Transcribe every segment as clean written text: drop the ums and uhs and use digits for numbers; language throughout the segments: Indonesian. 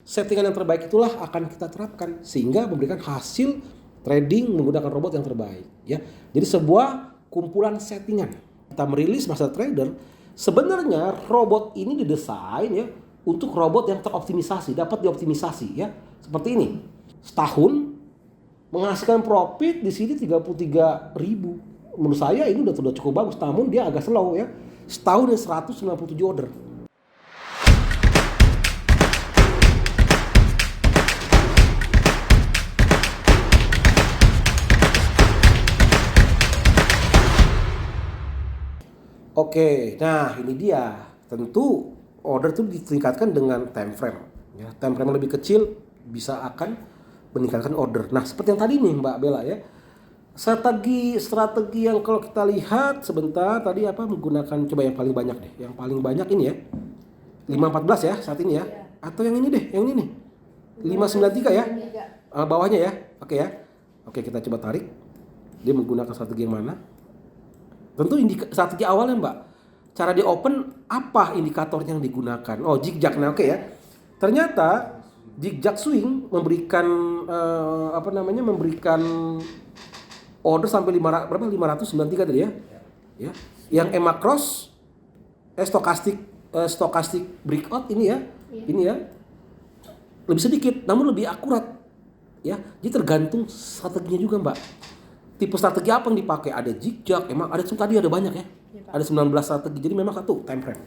settingan yang terbaik itulah akan kita terapkan sehingga memberikan hasil trading menggunakan robot yang terbaik ya. Jadi sebuah kumpulan settingan. Kita merilis Master Trader, sebenarnya robot ini didesain ya untuk robot yang teroptimisasi, dapat dioptimisasi ya. Seperti ini. Setahun menghasilkan profit di sini 33.000. Menurut saya ini sudah cukup bagus, namun dia agak slow ya. Setahun yang 197 order. Oke, nah ini dia. Tentu order itu ditingkatkan dengan time frame. Ya, time frame lebih kecil bisa akan meningkatkan order. Nah, seperti yang tadi nih Mbak Bella ya. Strategi yang kalau kita lihat sebentar tadi apa menggunakan coba yang paling banyak deh. Yang paling banyak ini ya. 514 ya saat ini ya. Atau yang ini deh, yang ini nih. 593 ya. Bawahnya ya. Oke ya. Oke, kita coba tarik. Dia menggunakan strategi yang mana? Tentu strategi awalnya Mbak, cara di open apa indikatornya yang digunakan? Oh, zigzag. Nah, oke ya. Ternyata zigzag swing memberikan memberikan order sampai 593 tadi ya. Ya. Yang EMA cross stochastic breakout ini ya. Ini ya. Lebih sedikit namun lebih akurat. Ya. Jadi tergantung strateginya juga Mbak. Tipe strategi apa yang dipakai? Ada zigzag, emang ada tadi ada banyak ya. Ada 19 strategi. Jadi memang satu time frame.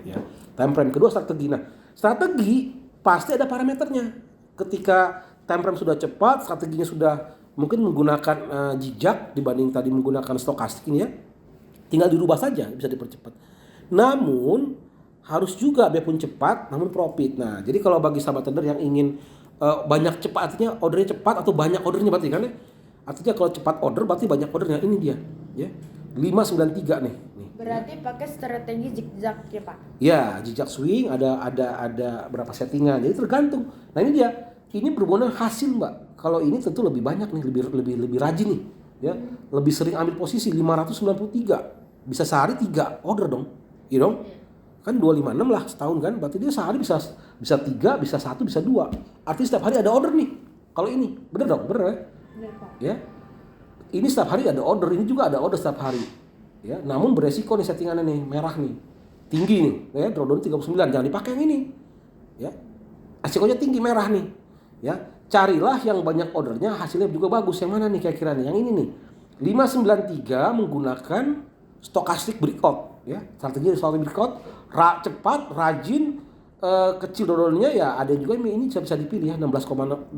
Ya, time frame. Kedua strategi. Nah, strategi pasti ada parameternya. Ketika time frame sudah cepat, strateginya sudah mungkin menggunakan zigzag dibanding tadi menggunakan stokastik ini ya. Tinggal dirubah saja, bisa dipercepat. Namun harus juga biarpun cepat namun profit. Nah, jadi kalau bagi sahabat trader yang ingin banyak cepat artinya ordernya cepat atau banyak ordernya berarti kan ya. Artinya kalau cepat order berarti banyak ordernya. Ini dia ya. 593 nih. Berarti pakai strategi zigzag ya Pak? Ya, zigzag swing ada berapa settingan. Jadi tergantung. Nah, ini dia. Ini berhubungan hasil, Mbak. Kalau ini tentu lebih banyak nih, lebih rajin nih, ya. Lebih sering ambil posisi 593. Bisa sehari 3 order dong. Iya dong? Kan 256 lah setahun kan. Berarti dia sehari bisa 3, bisa 1, bisa 2. Artinya setiap hari ada order nih. Kalau ini. Bener dong? Bener ya? Ya, ini setiap hari ada order, ini juga ada order setiap hari. Ya, namun beresiko nih settingannya nih, merah nih, tinggi nih, ya drawdown 39, jangan dipakai yang ini. Ya, resikonya tinggi merah nih. Ya, carilah yang banyak ordernya, hasilnya juga bagus. Yang mana nih kira-kira nih? Yang ini nih, 593 menggunakan stochastic breakout. Ya, strategi stochastic breakout, cepat, rajin, kecil drawdownnya ya ada juga ini bisa dipilih ya 16,09.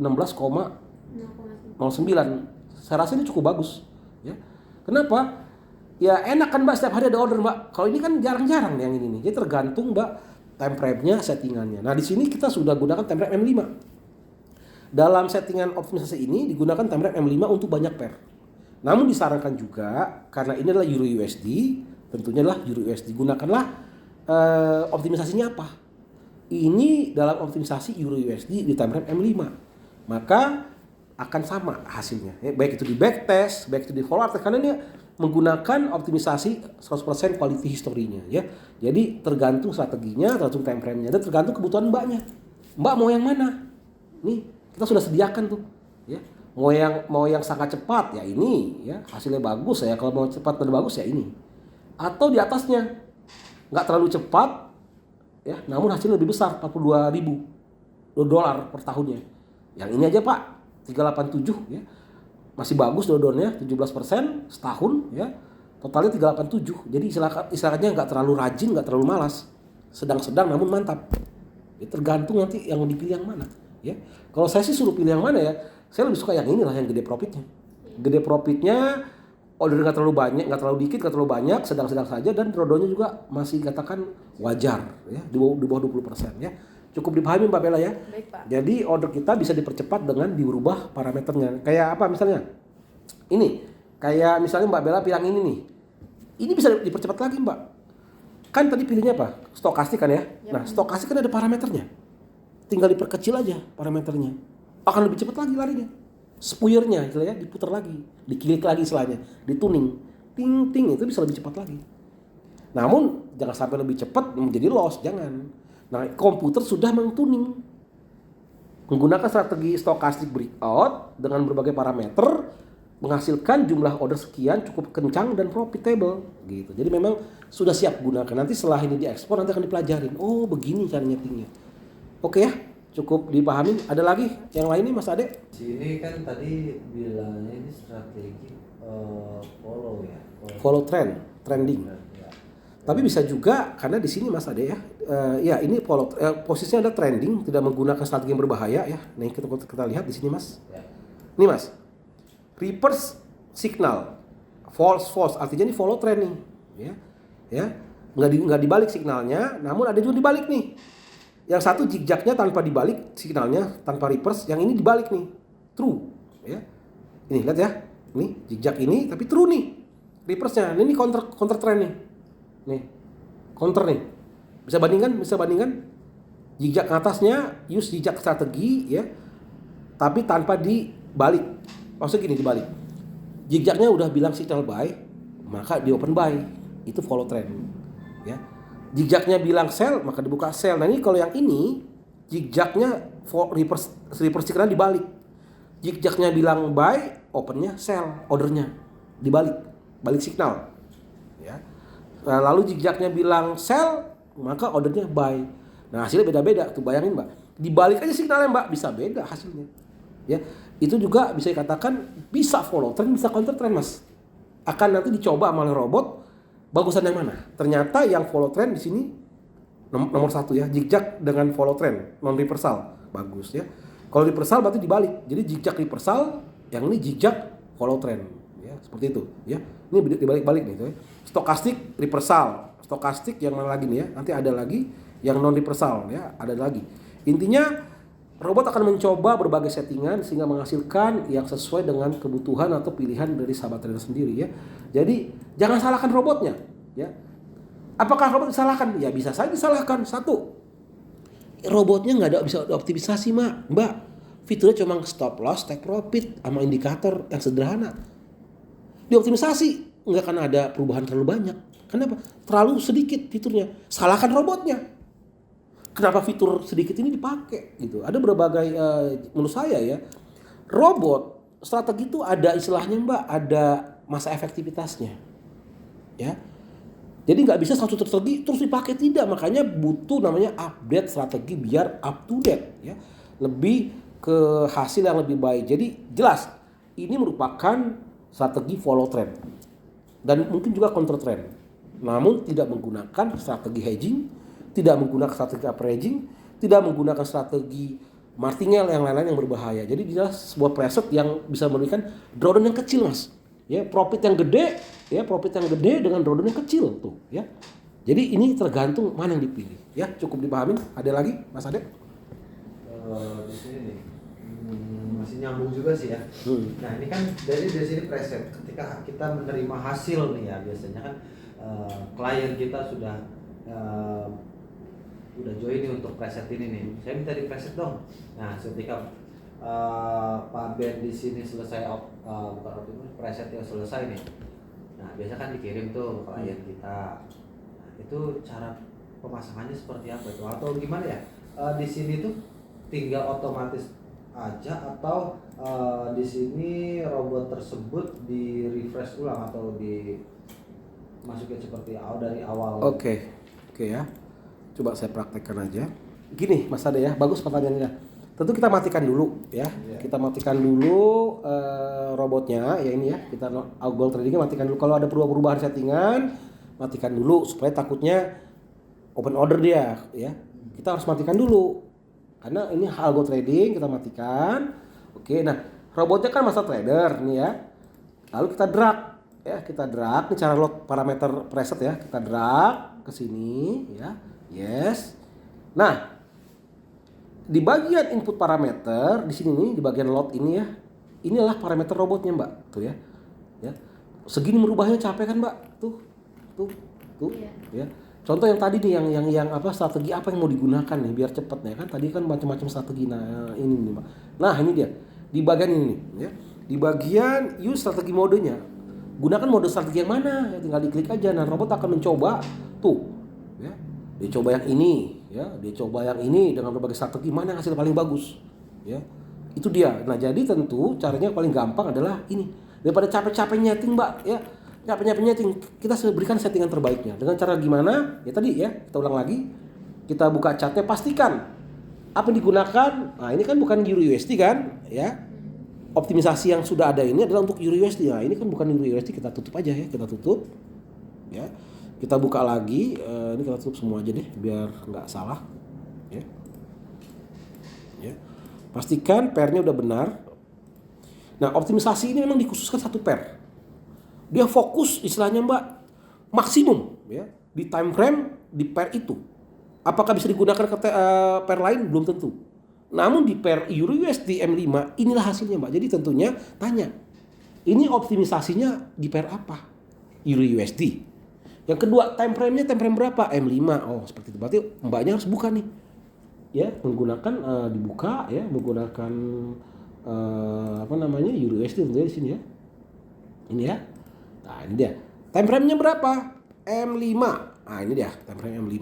Saya rasa ini cukup bagus ya. Kenapa? Ya enak kan Mbak, setiap hari ada order Mbak. Kalau ini kan jarang-jarang yang ini nih. Jadi tergantung Mbak time frame-nya, settingannya. Nah, di sini kita sudah gunakan time frame M5. Dalam settingan optimisasi ini digunakan time frame M5 untuk banyak pair. Namun disarankan juga karena ini adalah Euro USD, tentunya adalah Euro USD. Gunakanlah optimisasinya apa? Ini dalam optimisasi Euro USD di time frame M5. Maka akan sama hasilnya ya, baik itu di backtest, baik itu di forward test, karena ini menggunakan optimisasi 100% quality historinya ya. Jadi tergantung strateginya, tergantung time frame-nya, dan tergantung kebutuhan Mbaknya. Mbak mau yang mana? Nih, kita sudah sediakan tuh ya. Mau yang sangat cepat ya ini ya, hasilnya bagus ya. Kalau mau cepat dan bagus ya ini. Atau di atasnya nggak terlalu cepat ya, namun hasilnya lebih besar, 42.000 dolar per tahunnya. Yang ini aja Pak, 387 ya. Masih bagus drawdownnya 17% setahun ya. Totalnya 387. Jadi istilahnya nggak terlalu rajin, nggak terlalu malas. Sedang-sedang namun mantap. Ya, tergantung nanti yang dipilih yang mana ya. Kalau saya sih suruh pilih yang mana ya, saya lebih suka yang inilah, yang gede profitnya. Gede profitnya, order nggak terlalu banyak, nggak terlalu dikit, nggak terlalu banyak, sedang-sedang saja, dan drawdownnya juga masih katakan wajar ya, di bawah 20% ya. Cukup dipahami Mbak Bella ya. Baik, Pak. Jadi order kita bisa dipercepat dengan diubah parameternya. Kayak apa misalnya? Ini, kayak misalnya Mbak Bella bilang ini nih. Ini bisa dipercepat lagi Mbak. Kan tadi pilihnya apa? Stokastik kan ya? Nah, stokastik kan ada parameternya. Tinggal diperkecil aja parameternya. Akan lebih cepat lagi larinya. Spuyernya gitu ya, diputar lagi, dikilik lagi istilahnya, dituning. Ting itu bisa lebih cepat lagi. Namun jangan sampai lebih cepat menjadi loss, jangan. Nah, komputer sudah mengtuning Menggunakan strategi stochastic breakout dengan berbagai parameter menghasilkan jumlah order sekian cukup kencang dan profitable gitu. Jadi memang sudah siap gunakan. Nanti setelah ini diekspor nanti akan dipelajarin. Oh, begini cara nyetingnya. Oke ya, cukup dipahami. Ada lagi yang lainnya Mas Ade? Sini kan tadi bilangnya ini strategi follow ya. Follow trending. Ya. Tapi bisa juga karena di sini Mas Ade ya, ya ini posisinya ada trending, tidak menggunakan strategi yang berbahaya ya. Nih kita lihat di sini Mas. Ya. Ini Mas, reverse signal, false, artinya ini follow trending, ya, nggak dibalik signalnya, namun ada juga dibalik nih. Yang satu zigzagnya tanpa dibalik signalnya, tanpa reverse, yang ini dibalik nih, true, ya. Ini lihat ya, ini zigzag ini tapi true nih, reverse-nya, ini counter trend nih, counter nih. Bisa bandingkan, zigzag atasnya use zigzag strategi ya, tapi tanpa dibalik. Maksudnya gini, dibalik. Zigzagnya udah bilang signal buy, maka di open buy. Itu follow trend. Ya. Zigzagnya bilang sell, maka dibuka sell. Nah ini kalau yang ini, zigzagnya reverse signal dibalik. Zigzagnya bilang buy, opennya sell, ordernya dibalik, balik signal. Ya. Lalu zigzagnya bilang sell, maka ordernya buy. Nah hasilnya beda-beda. Tuh bayangin Mbak. Dibalik aja signalnya Mbak, bisa beda hasilnya. Ya. Itu juga bisa dikatakan bisa follow trend, bisa counter trend Mas. Akan nanti dicoba oleh robot, bagusan yang mana? Ternyata yang follow trend di sini nomor 1 ya, zigzag dengan follow trend, non reversal, bagus ya. Kalau reversal berarti dibalik, jadi zigzag reversal, yang ini zigzag follow trend, ya seperti itu ya. Ini dibalik-balik nih, ya. Stochastic reversal, stochastic yang mana lagi nih ya? Nanti ada lagi yang non reversal ya, ada lagi. Intinya robot akan mencoba berbagai settingan sehingga menghasilkan yang sesuai dengan kebutuhan atau pilihan dari sahabat trader sendiri ya. Jadi jangan salahkan robotnya ya. Apakah robot disalahkan? Ya bisa saja disalahkan. Satu, robotnya nggak ada bisa optimisasi Mbak. Fiturnya cuma stop loss, take profit sama indikator yang sederhana. Dioptimisasi nggak akan ada perubahan terlalu banyak. Kenapa? Terlalu sedikit fiturnya. Salahkan robotnya. Kenapa fitur sedikit ini dipakai gitu? Ada berbagai menurut saya ya, robot strategi itu ada istilahnya Mbak, ada masa efektivitasnya, ya. Jadi nggak bisa satu strategi terus dipakai, tidak. Makanya butuh namanya update strategi biar up to date, ya. Lebih ke hasil yang lebih baik. Jadi jelas ini merupakan strategi follow trend dan mungkin juga counter trend. Namun tidak menggunakan strategi hedging, tidak menggunakan strategi averaging, tidak menggunakan strategi martingale yang lain-lain yang berbahaya. Jadi dia sebuah preset yang bisa memberikan drawdown yang kecil Mas. Ya, profit yang gede dengan drawdown yang kecil tuh, ya. Jadi ini tergantung mana yang dipilih, ya. Cukup dipahamin. Ada lagi Mas Ade? Di sini nih masih nyambung juga sih ya. Nah ini kan dari sini preset. Ketika kita menerima hasil nih ya, biasanya kan klien kita sudah join nih untuk preset ini nih. Saya minta di preset dong. Nah, ketika Pak Ben di sini selesai preset yang selesai nih. Nah, biasa kan dikirim tuh ke klien kita. Nah, itu cara pemasangannya seperti apa itu? Atau gimana ya? Di sini tuh tinggal otomatis aja atau di sini robot tersebut di refresh ulang atau di masukin seperti dari awal. Oke ya. Coba saya praktekkan aja. Gini Mas Ade ya, bagus pertanyaannya. Tentu kita matikan dulu ya. Kita matikan dulu robotnya ya ini ya. Kita algo tradingnya matikan dulu. Kalau ada perubahan settingan, matikan dulu supaya takutnya open order dia ya. Kita harus matikan dulu. Karena ini algo trading kita matikan. Oke, nah robotnya kan master trader nih ya. Lalu kita drag ya, ini cara load parameter preset ya. Kita drag ke sini ya. Yes. Nah, di bagian input parameter di sini nih, di bagian load ini ya. Inilah parameter robotnya, Mbak. Tuh ya. Ya. Segini merubahnya capek kan, Mbak? Tuh. Ya. Contoh yang tadi nih yang apa strategi apa yang mau digunakan nih biar cepet nih kan. Tadi kan macam-macam strategi. Nah, ini nih, Mbak. Nah, ini dia. Di bagian ini nih, ya. Di bagian use strategi modenya. Gunakan mode strategi yang mana? Ya, tinggal diklik aja. Nah, robot akan mencoba tuh, ya. Dia coba yang ini, ya. Dia coba yang ini dengan berbagai strategi mana yang hasil paling bagus. Ya. Itu dia. Nah, jadi tentu caranya paling gampang adalah ini. Daripada capek-capek nyeting, Mbak, ya. Capek-capek nyeting, kita berikan settingan terbaiknya. Dengan cara gimana? Ya tadi ya, kita ulang lagi. Kita buka chartnya, pastikan apa yang digunakan. Nah, ini kan bukan Euro USD kan, ya. Optimisasi yang sudah ada ini adalah untuk Euro USD. Nah, ini kan bukan Euro USD, kita tutup aja ya, kita tutup. Ya. Kita buka lagi, ini kita tutup semua aja deh biar nggak salah. Ya. Ya. Pastikan pairnya udah benar. Nah, optimisasi ini memang dikhususkan satu pair. Dia fokus istilahnya Mbak maksimum ya di time frame di pair itu. Apakah bisa digunakan ke pair lain? Belum tentu. Namun di pair Euro USD M5 inilah hasilnya Mbak. Jadi tentunya tanya, ini optimisasinya di pair apa? Euro USD. Yang kedua, time frame-nya time frame berapa? M5. Oh, seperti itu. Berarti Mbaknya harus buka nih. Ya, menggunakan dibuka ya, menggunakan Euro USD tentunya di sini ya. Ini ya. Nah, ini dia. Time frame-nya berapa? M5. Nah, ini dia, time frame M5.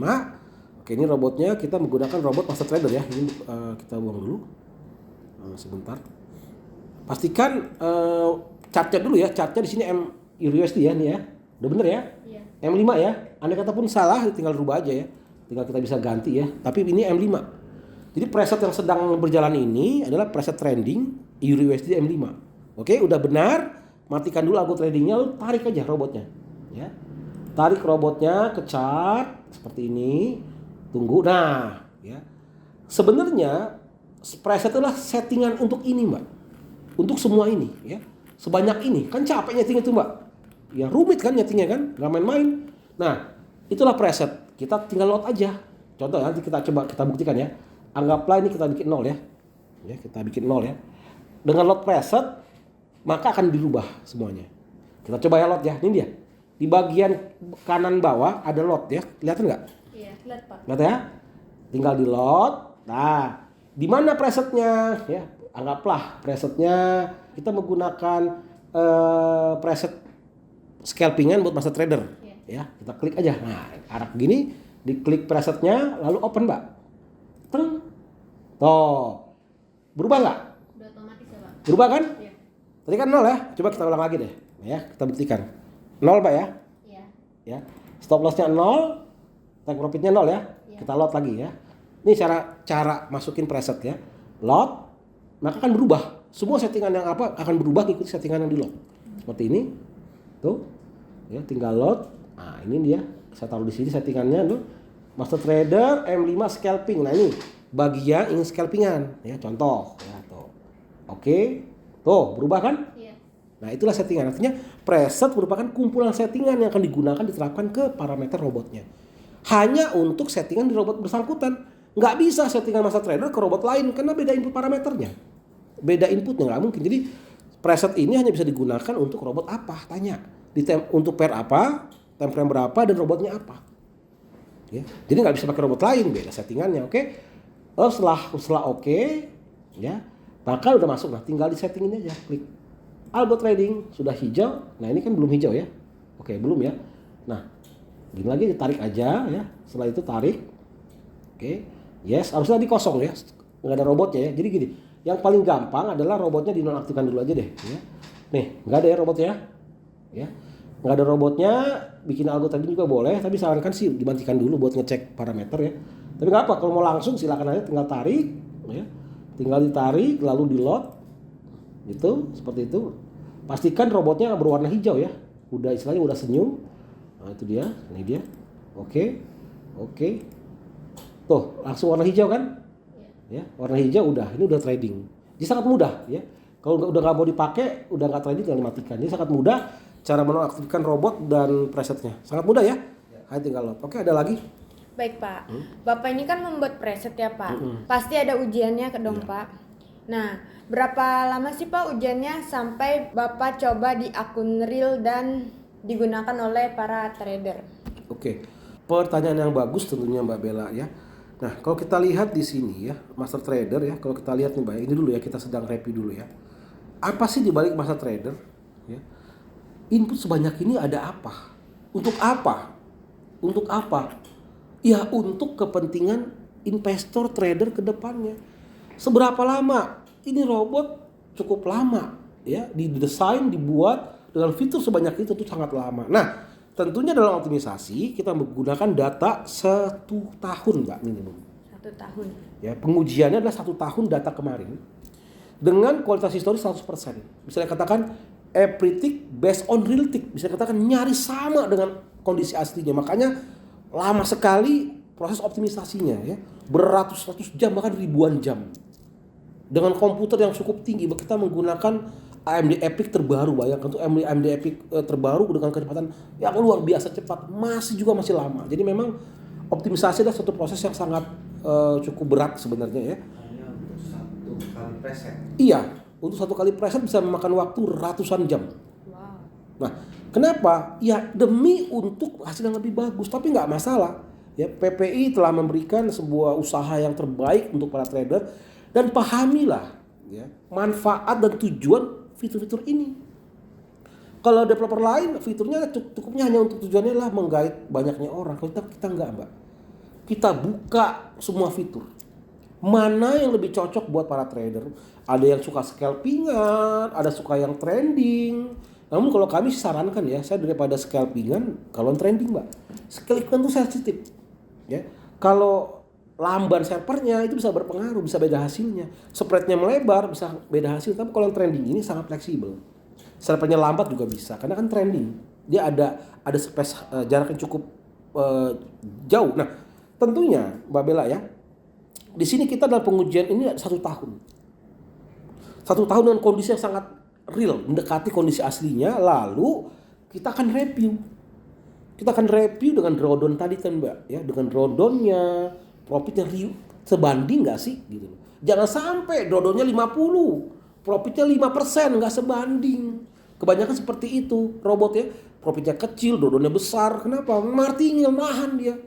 Oke, ini robotnya kita menggunakan robot Master Trader ya. Ini kita buang dulu. Sebentar. Pastikan chartnya dulu ya. Chartnya di sini Euro USD ya, nih ya. Udah bener ya? Iya. M5 ya. Andai kata pun salah, tinggal rubah aja ya. Tinggal kita bisa ganti ya. Tapi ini M5. Jadi preset yang sedang berjalan ini adalah preset trending Euro USD M5. Oke, udah benar. Matikan dulu algo tradingnya, lalu tarik aja robotnya. Ya. Tarik robotnya ke chart seperti ini. Tunggu. Nah, ya. Sebenarnya preset adalah settingan untuk ini, Mbak. Untuk semua ini, ya. Sebanyak ini. Kan capek nyeting itu, Mbak. Ya rumit kan nyetingnya kan, nggak main-main. Nah, itulah preset. Kita tinggal load aja. Contoh nanti kita coba kita buktikan ya. Anggaplah ini kita bikin 0 ya. Ya, kita bikin 0 ya. Dengan load preset maka akan dirubah semuanya. Kita coba ya load ya. Ini dia. Di bagian kanan bawah ada load ya. Kelihatan nggak? Iya, lihat Pak. Lihat ya. Tinggal di load. Nah, di mana presetnya? Ya, anggaplah presetnya kita menggunakan preset scalpingan buat master trader. Ya, kita klik aja. Nah, arah begini, diklik presetnya, lalu open Mbak. Teng. Tuh. Berubah nggak? Udah otomatis ya Pak. Berubah kan? Iya. Tadi kan 0 ya. Coba kita ulang lagi deh. Ya, kita buktikan. 0 Mbak ya. Iya. Ya. Stop lossnya 0, take profitnya 0 ya. Iya. Kita load lagi ya. Ini cara masukin preset ya. Load, maka akan berubah. Semua settingan yang apa akan berubah ngikuti settingan yang di load. Seperti ini. Tuh. Ya, tinggal load. Nah, ini dia. Saya taruh di sini settingannya tuh. Master Trader M5 scalping. Nah, ini bagian ingin scalpingan ya, contoh ya tuh. Oke. Tuh, berubah kan? Iya. Nah, itulah settingan. Artinya preset merupakan kumpulan settingan yang akan digunakan diterapkan ke parameter robotnya. Hanya untuk settingan di robot bersangkutan. Nggak bisa settingan Master Trader ke robot lain karena beda input parameternya. Beda inputnya nggak mungkin. Jadi preset ini hanya bisa digunakan untuk robot apa? Tanya. Untuk pair apa, time frame berapa, dan robotnya apa. Ya. Jadi nggak bisa pakai robot lain, beda settingannya. Oke. Lalu setelah oke, ya, maka udah masuk. Nah, tinggal di setting ini aja, klik algo trading sudah hijau. Nah, ini kan belum hijau ya. Oke, belum ya. Nah, gini lagi ditarik aja ya. Setelah itu tarik. Oke. Yes, harusnya tadi kosong ya. Nggak ada robotnya ya. Jadi gini, yang paling gampang adalah robotnya dinonaktifkan dulu aja deh ya. Nih, nggak ada ya robotnya. Ya. Nggak ada robotnya, bikin algo trading juga boleh, tapi sarankan sih dimatikan dulu buat ngecek parameter ya. Tapi nggak apa, kalau mau langsung silakan aja, tinggal tarik ya. Tinggal ditarik lalu di load. Gitu, seperti itu. Pastikan robotnya berwarna hijau ya. Udah istilahnya udah senyum. Nah, itu dia, ini dia. Oke. Tuh, langsung warna hijau kan? Ya, warna hijau udah, ini udah trading. Jadi sangat mudah ya. Kalau udah nggak mau dipakai, udah nggak trading, tinggal dimatikan. Jadi sangat mudah cara menonaktifkan robot dan presetnya. Sangat mudah ya. Hanya tinggal load. Oke, ada lagi? Baik Pak. Bapak ini kan membuat preset ya Pak. Pasti ada ujiannya ke dong Pak. Nah, berapa lama sih Pak ujiannya sampai Bapak coba di akun real dan digunakan oleh para trader? Oke. Pertanyaan yang bagus tentunya Mbak Bella ya. Nah, kalau kita lihat di sini ya, Master Trader ya, kalau kita lihat nih Mbak, ini dulu ya, kita sedang review dulu ya. Apa sih dibalik Master Trader? Ya. Input sebanyak ini ada apa? Untuk apa? Untuk apa? Ya, untuk kepentingan investor trader ke depannya. Seberapa lama? Ini robot cukup lama ya, didesain, dibuat dengan fitur sebanyak itu tuh sangat lama. Nah, tentunya dalam optimisasi kita menggunakan data 1 tahun Mbak minimum. 1 tahun. Ya, pengujiannya adalah 1 tahun data kemarin dengan kualitas historis 100%. Bisa dikatakan everything based on real tick. Bisa dikatakan nyaris sama dengan kondisi aslinya. Makanya lama sekali proses optimisasinya ya. Beratus-ratus jam bahkan ribuan jam. Dengan komputer yang cukup tinggi, kita menggunakan AMD EPYC terbaru. Bayangkan tuh AMD EPYC terbaru dengan kecepatan yang luar biasa cepat, masih lama. Jadi memang optimisasi adalah suatu proses yang sangat cukup berat sebenarnya ya. Hanya untuk 1 kali preset. Iya, untuk 1 kali preset bisa memakan waktu ratusan jam. Wow. Nah, kenapa? Ya demi untuk hasil yang lebih bagus, tapi nggak masalah. Ya, PPI telah memberikan sebuah usaha yang terbaik untuk para trader dan pahamilah ya manfaat dan tujuan fitur-fitur ini. Kalau developer lain fiturnya cukupnya hanya untuk tujuannya lah menggait banyaknya orang. Kalau kita enggak, Mbak. Kita buka semua fitur. Mana yang lebih cocok buat para trader? Ada yang suka scalpingan, ada suka yang trending. Namun kalau kami sarankan ya, saya daripada scalpingan, kalau trending Mbak. Scalpingan itu sensitif. Ya. Kalau lamban servernya itu bisa berpengaruh, bisa beda hasilnya. Spreadnya melebar bisa beda hasil, tapi kalau yang trending ini sangat fleksibel. Servernya lambat juga bisa, karena kan trending. Dia ada space jarak yang cukup jauh. Nah, tentunya Mbak Bella ya, di sini kita dalam pengujian ini 1 tahun. 1 tahun dengan kondisi yang sangat real, mendekati kondisi aslinya, lalu kita akan review. Kita akan review dengan drawdown tadi kan Mbak, ya, dengan drawdownnya, profitnya sebanding nggak sih gitu. Jangan sampai drawdownnya 50, profitnya 5% nggak sebanding. Kebanyakan seperti itu robot ya, profitnya kecil, drawdownnya besar. Kenapa? Martingale nahan dia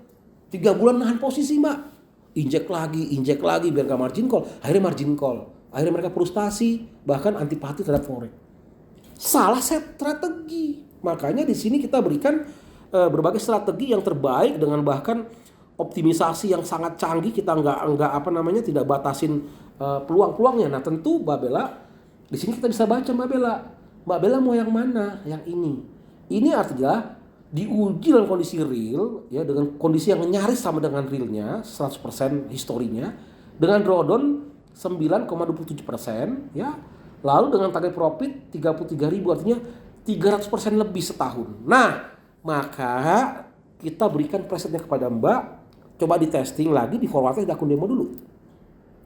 3 bulan nahan posisi Mbak, injek lagi biar nggak margin call. Akhirnya margin call, akhirnya mereka frustasi bahkan antipati terhadap forex. Salah strategi. Makanya di sini kita berikan berbagai strategi yang terbaik dengan bahkan optimisasi yang sangat canggih. Kita nggak tidak batasin peluang-peluangnya. Nah tentu Mbak Bella di sini kita bisa baca Mbak Bella mau yang mana? Yang ini. Ini artinya diuji dalam kondisi real ya, dengan kondisi yang nyaris sama dengan realnya 100% historinya, dengan drawdown 9,27% ya. Lalu dengan target profit 33.000, artinya 300% lebih setahun. Nah, maka kita berikan presetnya kepada Mbak. Coba di testing lagi, di forward di akun demo dulu.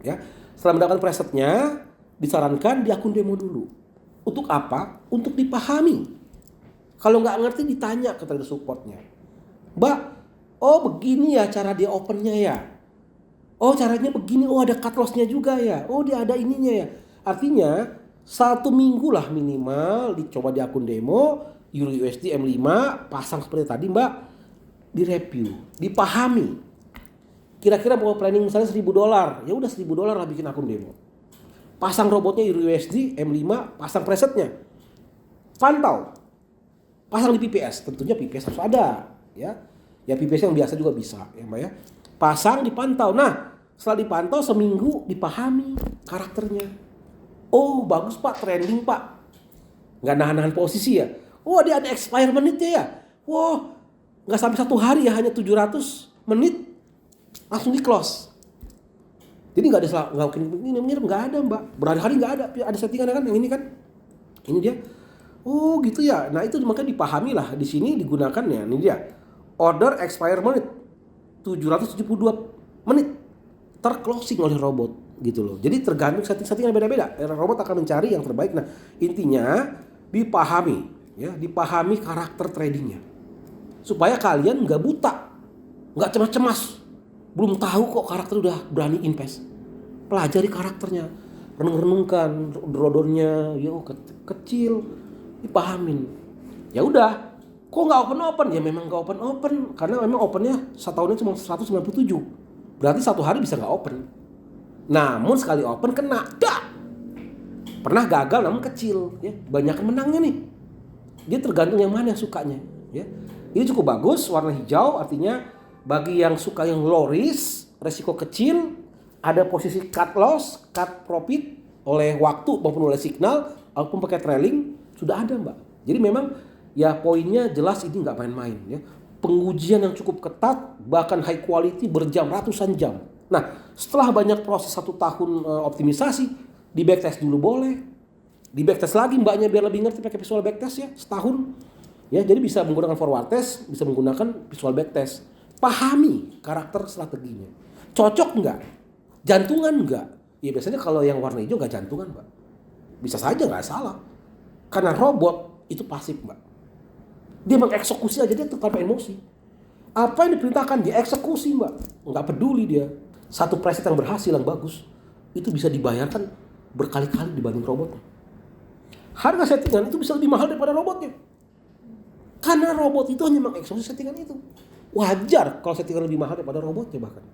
Ya. Setelah mendapatkan presetnya, disarankan di akun demo dulu. Untuk apa? Untuk dipahami. Kalau nggak ngerti ditanya ke trader supportnya. Mbak, oh begini ya cara dia opennya ya. Oh caranya begini, oh ada cut lossnya juga ya. Oh dia ada ininya ya. Artinya 1 minggu lah minimal dicoba di akun demo, Euro USD M5, pasang seperti tadi Mbak, direview, dipahami. Kira-kira mau planning misalnya $1.000, ya udah $1.000 lah bikin akun demo. Pasang robotnya Euro USD M5, pasang presetnya, pantau, pasang di PPS, tentunya PPS harus ada, ya PPS yang biasa juga bisa, ya Mbak ya. Pasang, dipantau. Nah, setelah dipantau seminggu, dipahami karakternya. Oh bagus Pak, trending Pak, nggak nahan-nahan posisi ya. Oh dia ada expire menitnya ya. Wow, nggak sampai 1 hari ya, hanya 700 menit. Langsung di close. Jadi nggak ada nggak ada Mbak. Berhari-hari nggak ada settingan kan yang ini kan. Ini dia. Oh gitu ya. Nah itu makanya dipahami lah. Di sini digunakan ya. Ini dia. Order expire menit 772 menit terclosing oleh robot gitu loh. Jadi tergantung setting-setting yang beda-beda. Robot akan mencari yang terbaik. Nah intinya dipahami ya. Dipahami karakter tradingnya. Supaya kalian nggak buta, nggak cemas-cemas. Belum tahu kok karakter udah berani invest. Pelajari karakternya, renung-renungkan drawdownnya, kecil, dipahamin. Ya udah, kok nggak open? Ya memang nggak open karena memang opennya setahunnya cuma 197. Berarti 1 hari bisa nggak open. Namun sekali open kena, pernah gagal namun kecil, ya banyak menangnya nih. Dia tergantung yang mana yang sukanya, ya. Ini cukup bagus, warna hijau artinya bagi yang suka yang low risk, resiko kecil, ada posisi cut loss, cut profit oleh waktu maupun oleh signal, ataupun pakai trailing sudah ada Mbak. Jadi memang ya poinnya jelas ini nggak main-main ya. Pengujian yang cukup ketat, bahkan high quality berjam, ratusan jam. Nah, setelah banyak proses 1 tahun optimisasi, di backtest dulu boleh, di backtest lagi mbaknya biar lebih ngerti pakai visual backtest ya, setahun. Ya, jadi bisa menggunakan forward test, bisa menggunakan visual backtest. Pahami karakter strateginya. Cocok nggak? Jantungan nggak? Ya biasanya kalau yang warna hijau nggak jantungan mbak. Bisa saja nggak salah. Karena robot itu pasif mbak. Dia mengeksekusi aja, dia tanpa emosi. Apa yang diperintahkan dia eksekusi mbak. Nggak peduli dia. Satu preset yang berhasil yang bagus itu bisa dibayarkan berkali-kali dibanding robotnya. Harga settingan itu bisa lebih mahal daripada robotnya. Karena robot itu hanya mengeksekusi settingan itu. Wajar kalau settingan lebih mahal daripada robotnya bahkan.